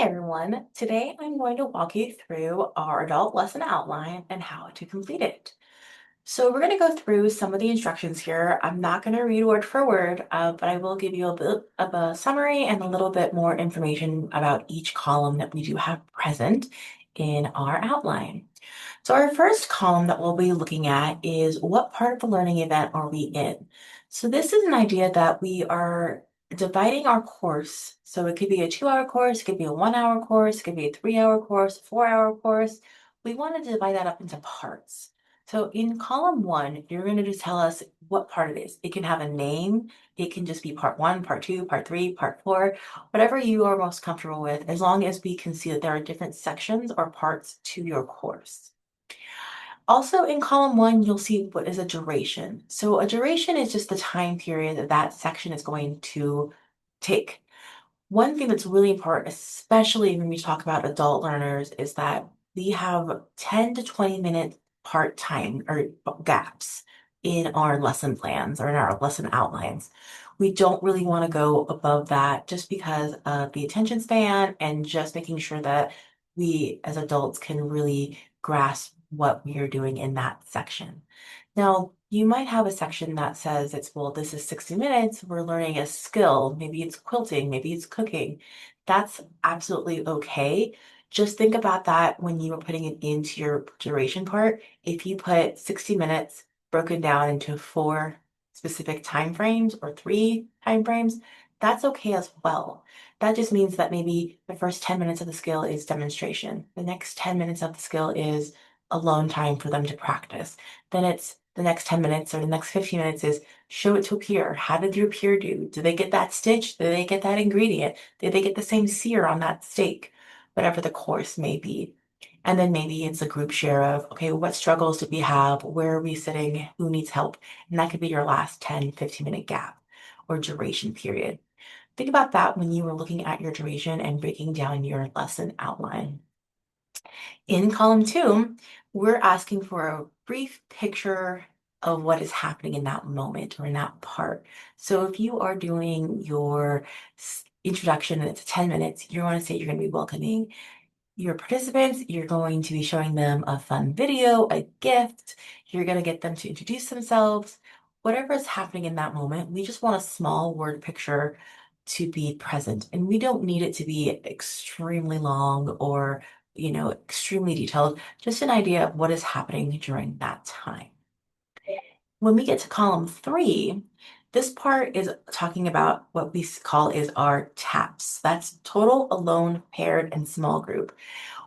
Hi everyone. Today I'm going to walk you through our adult lesson outline and how to complete it. So we're going to go through some of the instructions here. I'm not going to read word for word, but I will give you a bit of a summary and a little bit more information about each column that we do have present in our outline. So our first column that we'll be looking at is what part of the learning event are we in? So this is an idea that we are dividing our course. So it could be a 2-hour course, it could be a 1-hour course, it could be a 3-hour course, 4-hour course. We want to divide that up into parts. So in column 1, you're going to just tell us what part it is. It can have a name. It can just be part 1, part 2, part 3, part 4, whatever you are most comfortable with, as long as we can see that there are different sections or parts to your course. Also in column 1, you'll see what is a duration. So a duration is just the time period that that section is going to take. One thing that's really important, especially when we talk about adult learners, is that we have 10 to 20 minute part time or gaps in our lesson plans or in our lesson outlines. We don't really want to go above that just because of the attention span and just making sure that we as adults can really grasp what we are doing in that section. Now, you might have a section that says well, this is 60 minutes, we're learning a skill, maybe it's quilting, maybe it's cooking. That's absolutely okay. Just think about that when you are putting it into your duration part. If you put 60 minutes broken down into 4 specific time frames or 3 time frames, that's okay as well. That just means that maybe the first 10 minutes of the skill is demonstration. The next 10 minutes of the skill is alone time for them to practice. Then it's the next 10 minutes or the next 15 minutes is show it to a peer. How did your peer do? Did they get that stitch? Did they get that ingredient? Did they get the same sear on that steak? Whatever the course may be. And then maybe it's a group share of, okay, what struggles did we have? Where are we sitting? Who needs help? And that could be your last 10, 15-minute gap or duration period. Think about that when you were looking at your duration and breaking down your lesson outline. In column 2, we're asking for a brief picture of what is happening in that moment or in that part. So if you are doing your introduction and it's 10 minutes, you want to say you're going to be welcoming your participants, you're going to be showing them a fun video, a gift, you're going to get them to introduce themselves. Whatever is happening in that moment, we just want a small word picture to be present. And we don't need it to be extremely long or, extremely detailed, just an idea of what is happening during that time. When we get to column 3, this part is talking about what we call is our TAPS. That's total, alone, paired, and small group.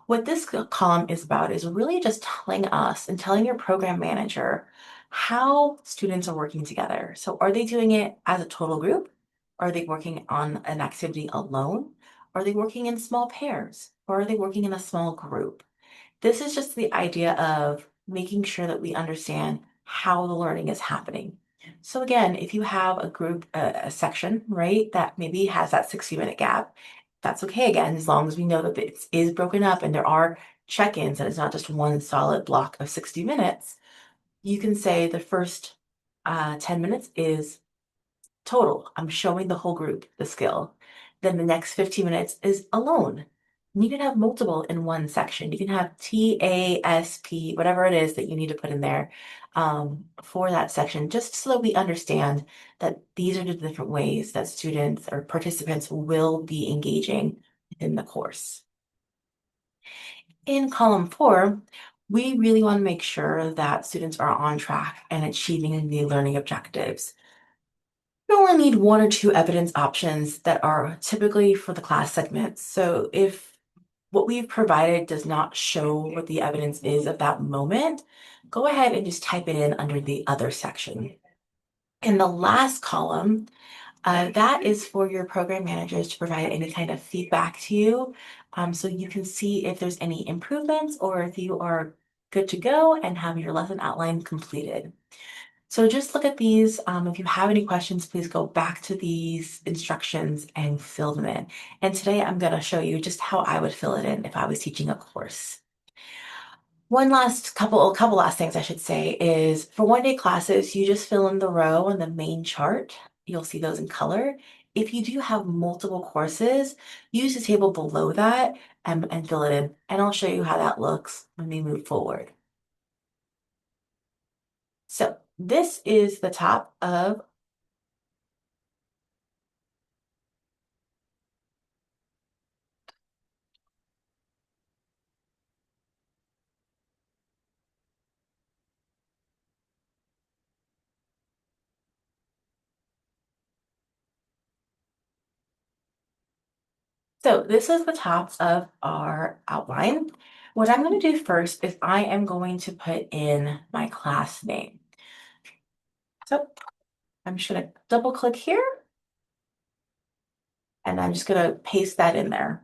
What this column is about is really just telling us and telling your program manager how students are working together. So are they doing it as a total group? Are they working on an activity alone? Are they working in small pairs? Or are they working in a small group? This is just the idea of making sure that we understand how the learning is happening. So again, if you have a group, a section, right, that maybe has that 60-minute gap, that's okay again, as long as we know that it is broken up and there are check-ins and it's not just one solid block of 60 minutes. You can say the first 10 minutes is total. I'm showing the whole group the skill. Then the next 15 minutes is alone. And you can have multiple in one section. You can have TASP, whatever it is that you need to put in there for that section, just so that we understand that these are the different ways that students or participants will be engaging in the course. In column 4, we really want to make sure that students are on track and achieving the learning objectives. You only need 1 or 2 evidence options that are typically for the class segment. So if what we've provided does not show what the evidence is of that moment, go ahead and just type it in under the other section. In the last column, that is for your program managers to provide any kind of feedback to you, so you can see if there's any improvements or if you are good to go and have your lesson outline completed. So just look at these. If you have any questions, please go back to these instructions and fill them in. And today I'm going to show you just how I would fill it in if I was teaching a course. Couple last things I should say is for 1-day classes, you just fill in the row on the main chart. You'll see those in color. If you do have multiple courses, use the table below that and fill it in. And I'll show you how that looks when we move forward. So this is the top of So this is the top of our outline. What I'm going to do first is I am going to put in my class name. So I'm just going to double click here and I'm just going to paste that in there.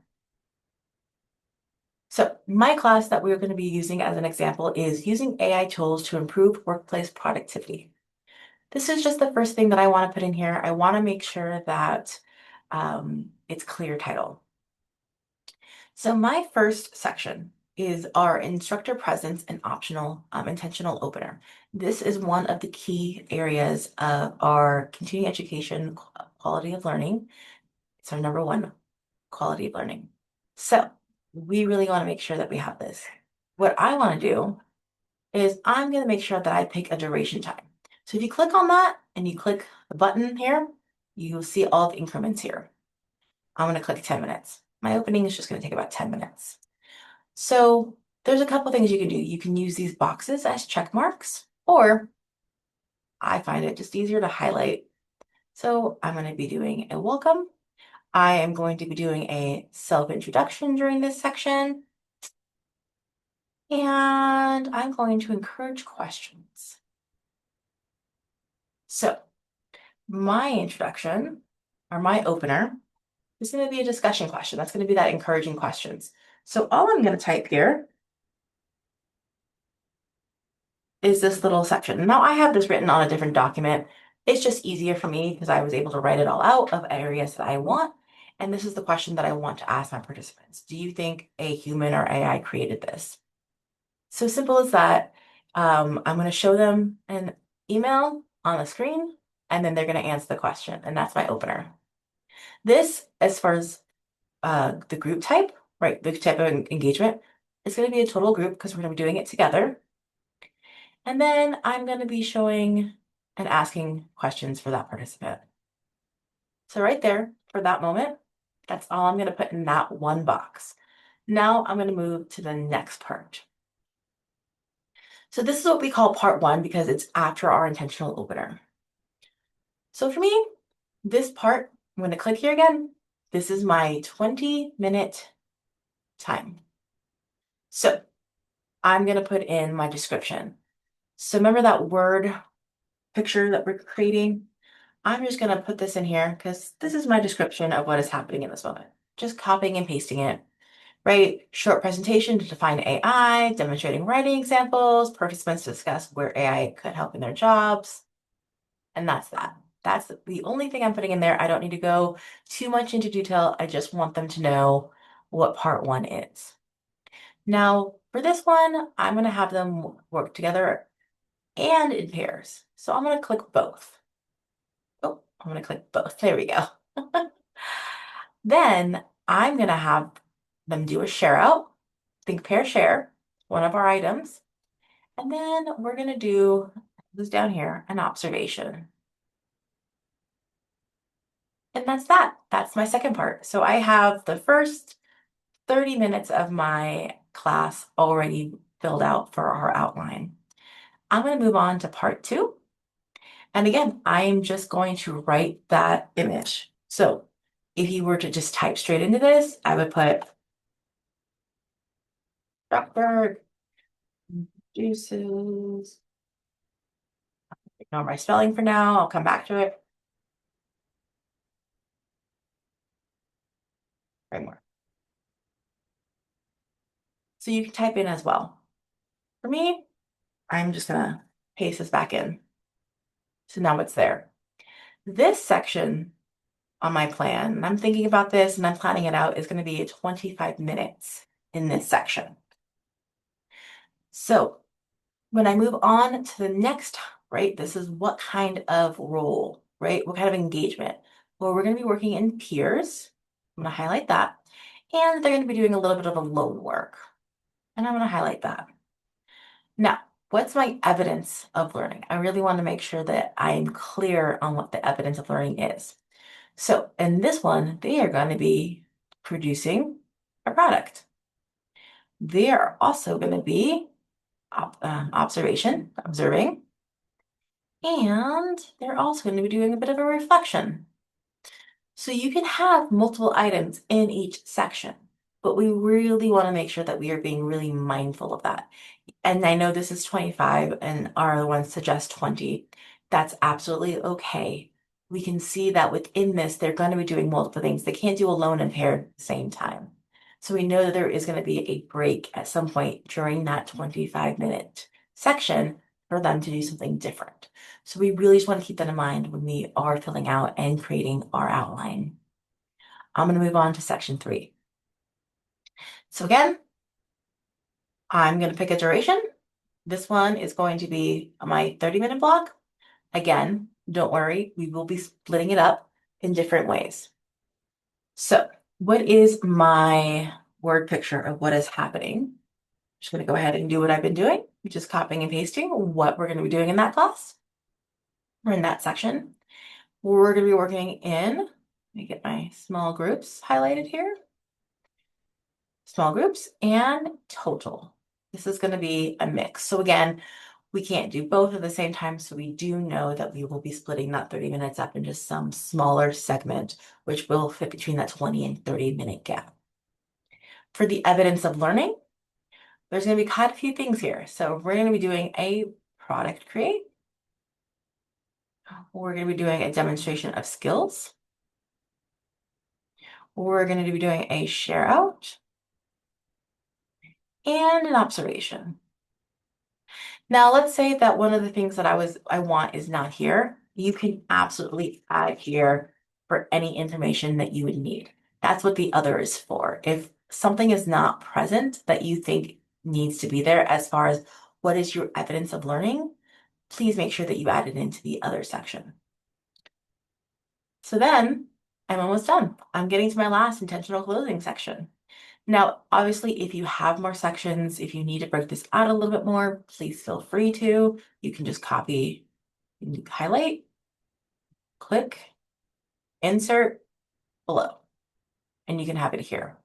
So my class that we're going to be using as an example is using AI tools to improve workplace productivity. This is just the first thing that I want to put in here. I want to make sure that it's clear title. So my first section is our instructor presence and optional intentional opener. This is one of the key areas of our continuing education quality of learning. It's our number one quality of learning. So we really want to make sure that we have this. What I want to do is I'm going to make sure that I pick a duration time. So if you click on that and you click the button here, you'll see all the increments here. I'm going to click 10 minutes. My opening is just going to take about 10 minutes. So there's a couple things you can do. You can use these boxes as check marks, or I find it just easier to highlight. So I'm going to be doing a welcome. I am going to be doing a self-introduction during this section. And I'm going to encourage questions. So my introduction, or my opener, is going to be a discussion question. That's going to be that encouraging questions. So all I'm going to type here is this little section. Now I have this written on a different document. It's just easier for me because I was able to write it all out of areas that I want. And this is the question that I want to ask my participants. Do you think a human or AI created this? So simple as that. I'm going to show them an email on the screen, and then they're going to answer the question. And that's my opener. This, as far as the group type, right, the type of engagement, is going to be a total group because we're going to be doing it together. And then I'm going to be showing and asking questions for that participant. So right there, for that moment, that's all I'm going to put in that one box. Now I'm going to move to the next part. So this is what we call part one because it's after our intentional opener. So for me, this part, I'm going to click here again. This is my 20-minute time. So I'm going to put in my description. So remember that word picture that we're creating? I'm just going to put this in here because this is my description of what is happening in this moment. Just copying and pasting it, right? Short presentation to define AI, demonstrating writing examples, participants discuss where AI could help in their jobs. And that's that. That's the only thing I'm putting in there. I don't need to go too much into detail. I just want them to know what part one is. Now, for this one, I'm going to have them work together and in pairs. So I'm going to click both. Oh, I'm going to click both. There we go. Then I'm going to have them do a share out. Think pair share, one of our items. And then we're going to do this down here, an observation. And that's that. That's my second part. So I have the first 30 minutes of my class already filled out for our outline. I'm going to move on to part two. And again, I am just going to write that image. So if you were to just type straight into this, I would put Dr. Juices. Ignore my spelling for now. I'll come back to it. Right more. So you can type in as well. For me, I'm just going to paste this back in. So now it's there. This section on my plan, and I'm thinking about this and I'm planning it out, is going to be 25 minutes in this section. So when I move on to the next, right, this is what kind of role, right? What kind of engagement? Well, we're going to be working in peers. I'm going to highlight that. And they're going to be doing a little bit of alone work. And I'm going to highlight that. Now, what's my evidence of learning? I really want to make sure that I'm clear on what the evidence of learning is. So in this one, they are going to be producing a product. They are also going to be observing, and they're also going to be doing a bit of a reflection. So you can have multiple items in each section, but we really want to make sure that we are being really mindful of that. And I know this is 25 and our other ones suggest 20. That's absolutely okay. We can see that within this, they're going to be doing multiple things. They can't do alone and paired at the same time. So we know that there is going to be a break at some point during that 25-minute section for them to do something different. So we really just want to keep that in mind when we are filling out and creating our outline. I'm going to move on to section 3. So again, I'm going to pick a duration. This one is going to be my 30-minute block. Again, don't worry, we will be splitting it up in different ways. So what is my word picture of what is happening? I'm just going to go ahead and do what I've been doing, just copying and pasting what we're going to be doing in that class or in that section. We're going to be working in, let me get my small groups highlighted here. Small groups and total. This is going to be a mix. So again, we can't do both at the same time, so we do know that we will be splitting that 30 minutes up into some smaller segment, which will fit between that 20 and 30-minute gap. For the evidence of learning, there's going to be quite a few things here. So we're going to be doing a product create. We're going to be doing a demonstration of skills. We're going to be doing a share out and an observation. Now, let's say that one of the things that I want is not here. You can absolutely add here for any information that you would need. That's what the other is for. If something is not present that you think needs to be there as far as what is your evidence of learning, please make sure that you add it into the other section. So then I'm almost done. I'm getting to my last intentional closing section. Now, obviously, if you have more sections, if you need to break this out a little bit more, please feel free to. You can just copy, highlight, click, insert below, and you can have it here.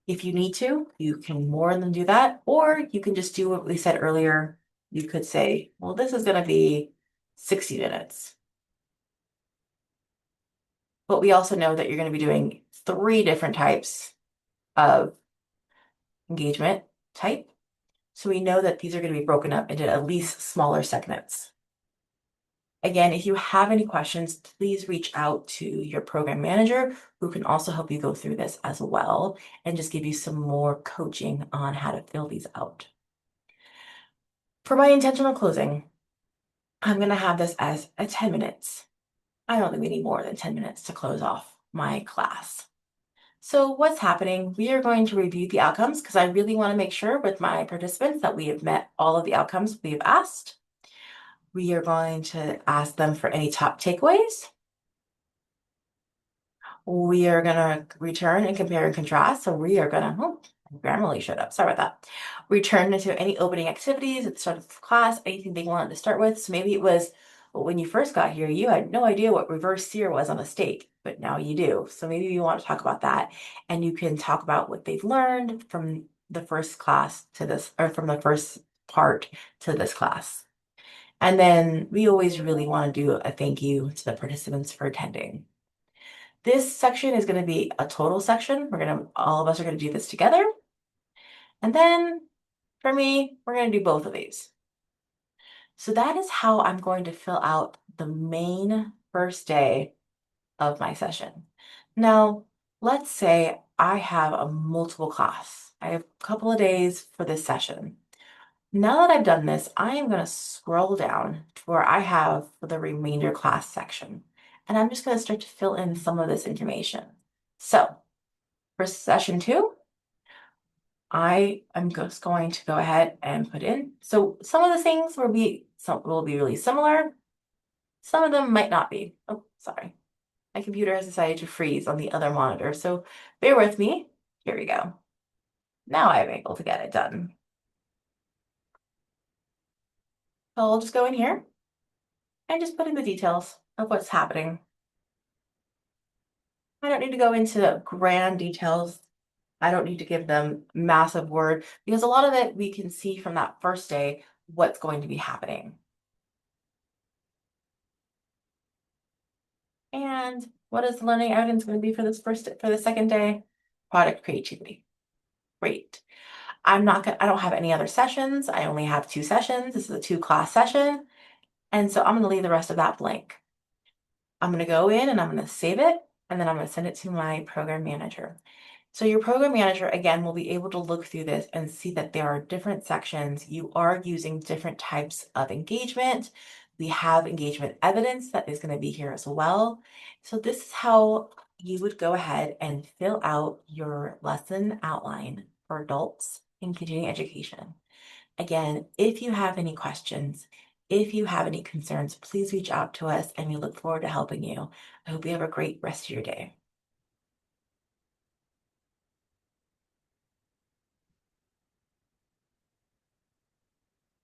If you need to, you can more than do that, or you can just do what we said earlier. You could say, well, this is going to be 60 minutes. But we also know that you're going to be doing 3 different types of engagement type. So we know that these are going to be broken up into at least smaller segments. Again, if you have any questions, please reach out to your program manager who can also help you go through this as well and just give you some more coaching on how to fill these out. For my intentional closing, I'm going to have this as a 10 minutes. I don't think we need more than 10 minutes to close off my class. So what's happening? We are going to review the outcomes because I really want to make sure with my participants that we have met all of the outcomes we have asked. We are going to ask them for any top takeaways. We are going to return and compare and contrast. So we are going to, oh, Grammarly showed up. Sorry about that. Return into any opening activities at the start of the class, anything they wanted to start with. So maybe it was, well, when you first got here, you had no idea what reverse sear was on a steak, but now you do. So maybe you want to talk about that, and you can talk about what they've learned from the first class to this, or from the first part to this class. And then we always really want to do a thank you to the participants for attending. This section is going to be a total section. All of us are going to do this together. And then for me, we're going to do both of these. So that is how I'm going to fill out the main first day of my session. Now, let's say I have a multiple class. I have a couple of days for this session. Now that I've done this, I am going to scroll down to where I have the remainder class section. And I'm just going to start to fill in some of this information. So for session 2, I am just going to go ahead and put in. So some of the things will be really similar. Some of them might not be. Oh, sorry. My computer has decided to freeze on the other monitor, so bear with me. Here we go. Now I'm able to get it done. So I'll just go in here and just put in the details of what's happening. I don't need to go into grand details. I don't need to give them massive word because a lot of it we can see from that first day what's going to be happening. And what is the learning evidence going to be for the second day? Product creativity. Great. I don't have any other sessions. I only have 2 sessions. This is a 2-class session. And so I'm going to leave the rest of that blank. I'm going to go in and I'm going to save it, and then I'm going to send it to my program manager. So your program manager, again, will be able to look through this and see that there are different sections. You are using different types of engagement. We have engagement evidence that is going to be here as well. So this is how you would go ahead and fill out your lesson outline for adults in continuing education. Again, if you have any questions, if you have any concerns, please reach out to us and we look forward to helping you. I hope you have a great rest of your day.